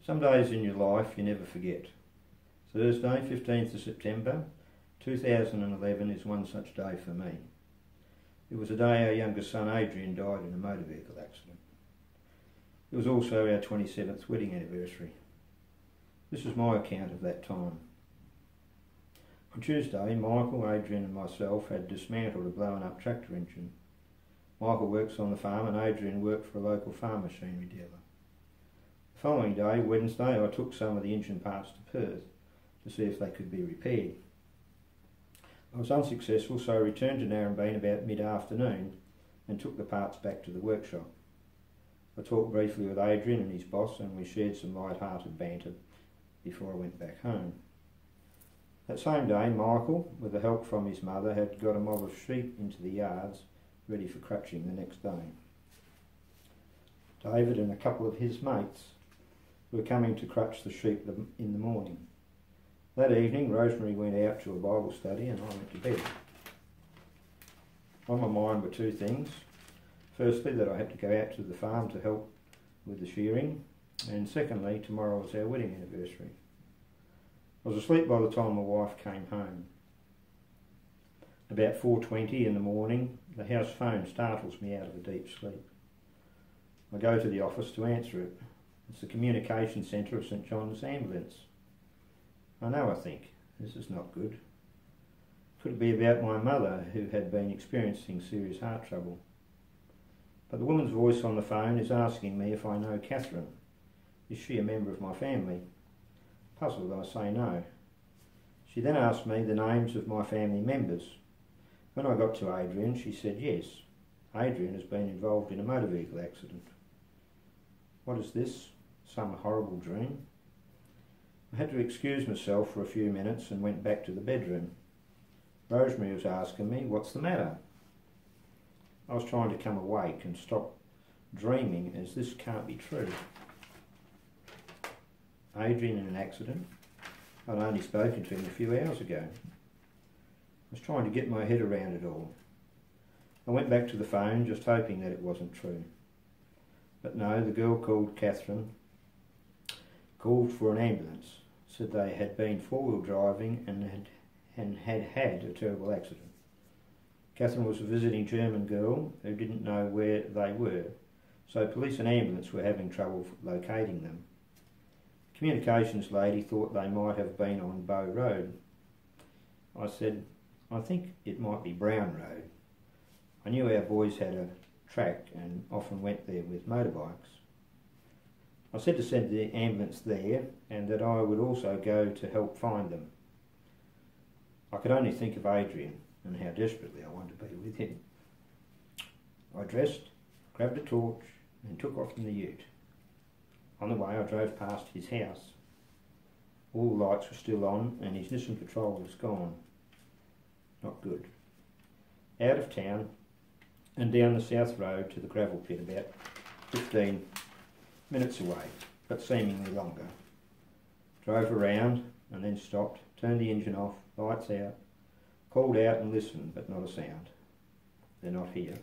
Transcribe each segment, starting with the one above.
Some days in your life you never forget. Thursday, 15th of September 2011 is one such day for me. It was the day our youngest son Adrian died in a motor vehicle accident. It was also our 27th wedding anniversary. This is my account of that time. On Tuesday, Michael, Adrian and myself had dismantled a blown up tractor engine. Michael works on the farm and Adrian worked for a local farm machinery dealer. The following day, Wednesday, I took some of the engine parts to Perth to see if they could be repaired. I was unsuccessful, so I returned to Narembeen about mid-afternoon and took the parts back to the workshop. I talked briefly with Adrian and his boss and we shared some light-hearted banter before I went back home. That same day, Michael, with the help from his mother, had got a mob of sheep into the yards ready for crutching the next day. David and a couple of his mates were coming to crutch the sheep in the morning. That evening, Rosemary went out to a Bible study and I went to bed. On my mind were two things. Firstly, that I had to go out to the farm to help with the shearing, and secondly, tomorrow was our wedding anniversary. I was asleep by the time my wife came home. About 4:20 in the morning, the house phone startles me out of a deep sleep. I go to the office to answer it. It's the communication centre of St John's Ambulance. I know, I think, this is not good. Could it be about my mother, who had been experiencing serious heart trouble? But the woman's voice on the phone is asking me if I know Catherine. Is she a member of my family? Puzzled, I say no. She then asked me the names of my family members. When I got to Adrian, she said yes. Adrian has been involved in a motor vehicle accident. What is this? Some horrible dream? I had to excuse myself for a few minutes and went back to the bedroom. Rosemary was asking me, what's the matter? I was trying to come awake and stop dreaming, as this can't be true. Adrian in an accident? I'd only spoken to him a few hours ago. I was trying to get my head around it all. I went back to the phone just hoping that it wasn't true. But no, the girl called Catherine called for an ambulance, said they had been four-wheel driving and had a terrible accident. Catherine was a visiting German girl who didn't know where they were, so police and ambulance were having trouble locating them. The communications lady thought they might have been on Bow Road. I said, I think it might be Brown Road. I knew our boys had a track and often went there with motorbikes. I said to send the ambulance there and that I would also go to help find them. I could only think of Adrian and how desperately I wanted to be with him. I dressed, grabbed a torch and took off in the ute. On the way I drove past his house. All the lights were still on and his Nissan Patrol was gone. Not good. Out of town and down the south road to the gravel pit, about 15 minutes away, but seemingly longer. Drove around and then stopped, turned the engine off, lights out, called out and listened, but not a sound. They're not here.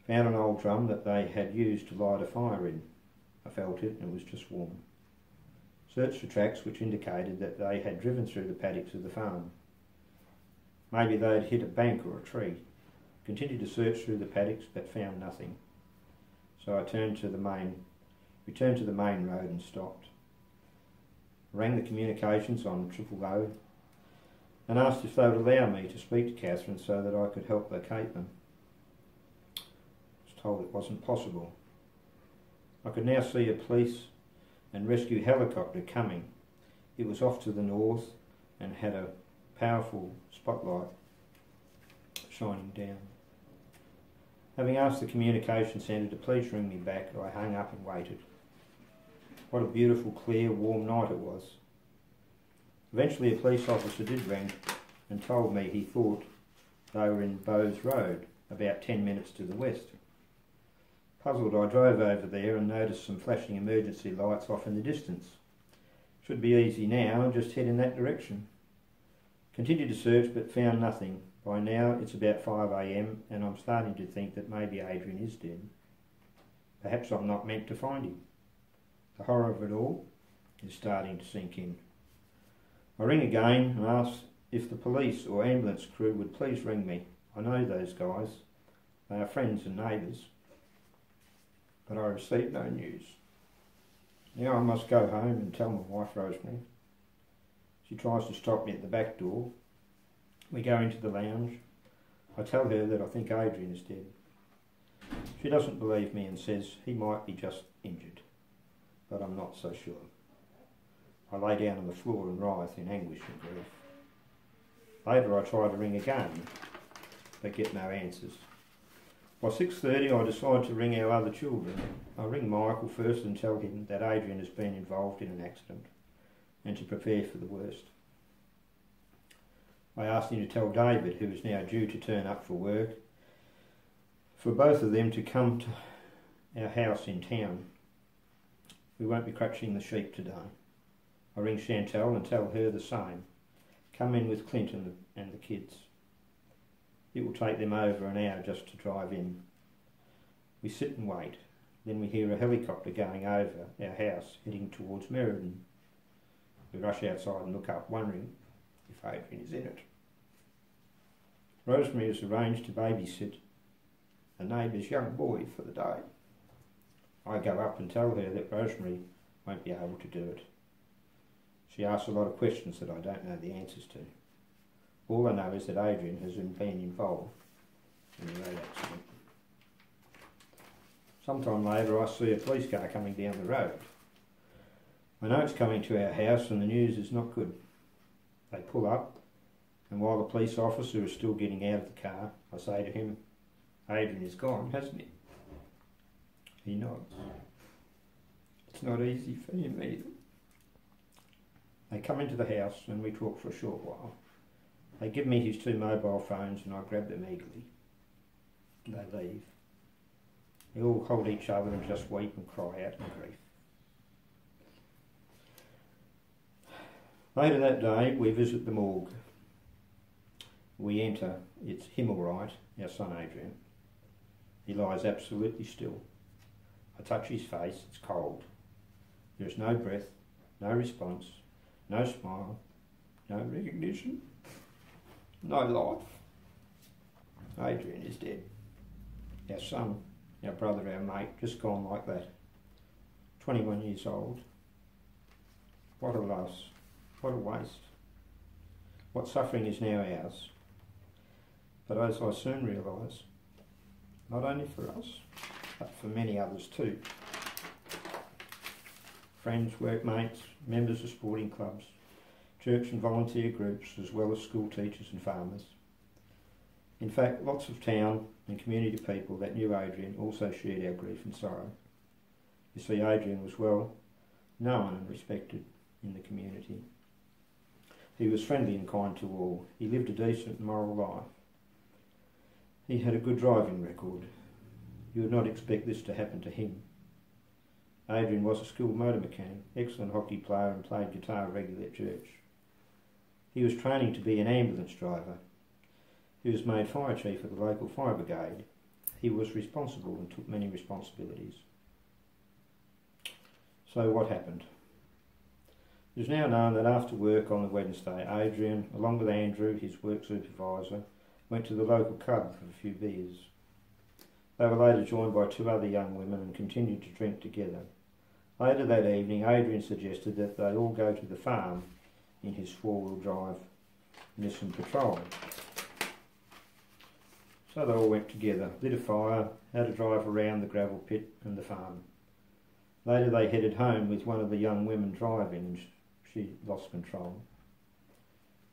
Found an old drum that they had used to light a fire in. I felt it and it was just warm. Searched for tracks which indicated that they had driven through the paddocks of the farm. Maybe they had hit a bank or a tree. Continued to search through the paddocks but found nothing. So I returned to the main road and stopped. Rang the communications on 000 and asked if they would allow me to speak to Catherine so that I could help locate them. I was told it wasn't possible. I could now see a police and rescue helicopter coming. It was off to the north and had a powerful spotlight shining down. Having asked the communication centre to please ring me back, I hung up and waited. What a beautiful, clear, warm night it was. Eventually a police officer did ring and told me he thought they were in Bowes Road, about 10 minutes to the west. Puzzled, I drove over there and noticed some flashing emergency lights off in the distance. Should be easy now and just head in that direction. Continued to search but found nothing. By now it's about 5 AM and I'm starting to think that maybe Adrian is dead. Perhaps I'm not meant to find him. The horror of it all is starting to sink in. I ring again and ask if the police or ambulance crew would please ring me. I know those guys. They are friends and neighbours. But I receive no news. Now I must go home and tell my wife Rosemary. She tries to stop me at the back door. We go into the lounge. I tell her that I think Adrian is dead. She doesn't believe me and says he might be just injured, but I'm not so sure. I lay down on the floor and writhe in anguish and grief. Later I try to ring again, but get no answers. By 6:30 I decide to ring our other children. I ring Michael first and tell him that Adrian has been involved in an accident and to prepare for the worst. I asked him to tell David, who is now due to turn up for work, for both of them to come to our house in town. We won't be crutching the sheep today. I ring Chantal and tell her the same. Come in with Clint and the kids. It will take them over an hour just to drive in. We sit and wait. Then we hear a helicopter going over our house, heading towards Meriden. We rush outside and look up, wondering if Adrian is in it. Rosemary has arranged to babysit a neighbour's young boy for the day. I go up and tell her that Rosemary won't be able to do it. She asks a lot of questions that I don't know the answers to. All I know is that Adrian has been involved in the road accident. Sometime later I see a police car coming down the road. I know it's coming to our house and the news is not good. They pull up, and while the police officer is still getting out of the car, I say to him, Adrian is gone, hasn't he? He nods. It's not easy for him either. They come into the house and we talk for a short while. They give me his 2 mobile phones and I grab them eagerly. They leave. They all hold each other and just weep and cry out in grief. Later that day we visit the morgue. We enter. It's him all right, our son Adrian. He lies absolutely still. I touch his face, it's cold. There is no breath, no response, no smile, no recognition, no life. Adrian is dead. Our son, our brother, our mate, just gone like that. 21 years old. What a loss. What a waste. What suffering is now ours. But as I soon realise, not only for us, but for many others too. Friends, workmates, members of sporting clubs, church and volunteer groups, as well as school teachers and farmers. In fact, lots of town and community people that knew Adrian also shared our grief and sorrow. You see, Adrian was well known and respected in the community. He was friendly and kind to all. He lived a decent moral life. He had a good driving record. You would not expect this to happen to him. Adrian was a skilled motor mechanic, excellent hockey player and played guitar regularly at church. He was training to be an ambulance driver. He was made fire chief of the local fire brigade. He was responsible and took many responsibilities. So what happened? It is now known that after work on the Wednesday, Adrian, along with Andrew, his work supervisor, went to the local club for a few beers. They were later joined by 2 other young women and continued to drink together. Later that evening, Adrian suggested that they all go to the farm in his 4-wheel drive Nissan Patrol. So they all went together, lit a fire, had a drive around the gravel pit and the farm. Later they headed home with one of the young women driving and she lost control.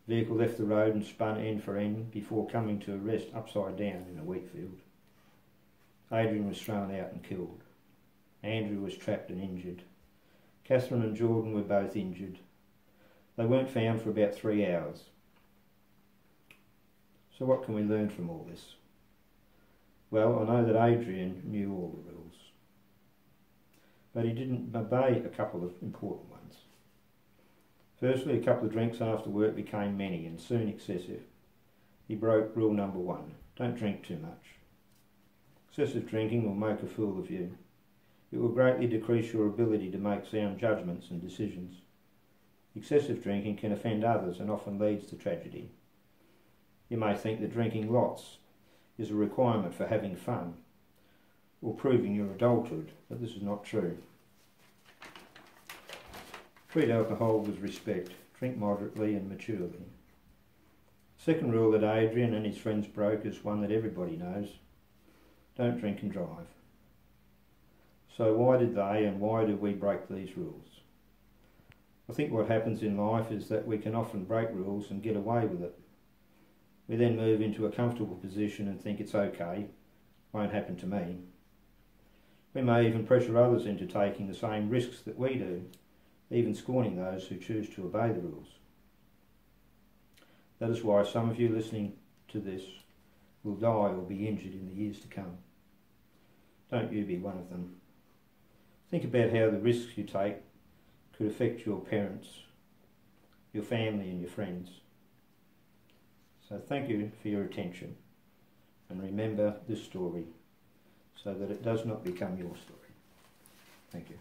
The vehicle left the road and spun end for end before coming to a rest upside down in a wheat field. Adrian was thrown out and killed. Andrew was trapped and injured. Catherine and Jordan were both injured. They weren't found for about 3 hours. So what can we learn from all this? Well, I know that Adrian knew all the rules, but he didn't obey a couple of important ones. Firstly, a couple of drinks after work became many and soon excessive. He broke rule number 1, don't drink too much. Excessive drinking will make a fool of you. It will greatly decrease your ability to make sound judgments and decisions. Excessive drinking can offend others and often leads to tragedy. You may think that drinking lots is a requirement for having fun or proving your adulthood, but this is not true. Treat alcohol with respect. Drink moderately and maturely. Second rule that Adrian and his friends broke is one that everybody knows. Don't drink and drive. So why did they and why do we break these rules? I think what happens in life is that we can often break rules and get away with it. We then move into a comfortable position and think it's okay, won't happen to me. We may even pressure others into taking the same risks that we do, even scorning those who choose to obey the rules. That is why some of you listening to this will die or be injured in the years to come. Don't you be one of them. Think about how the risks you take could affect your parents, your family and your friends. So thank you for your attention, and remember this story so that it does not become your story. Thank you.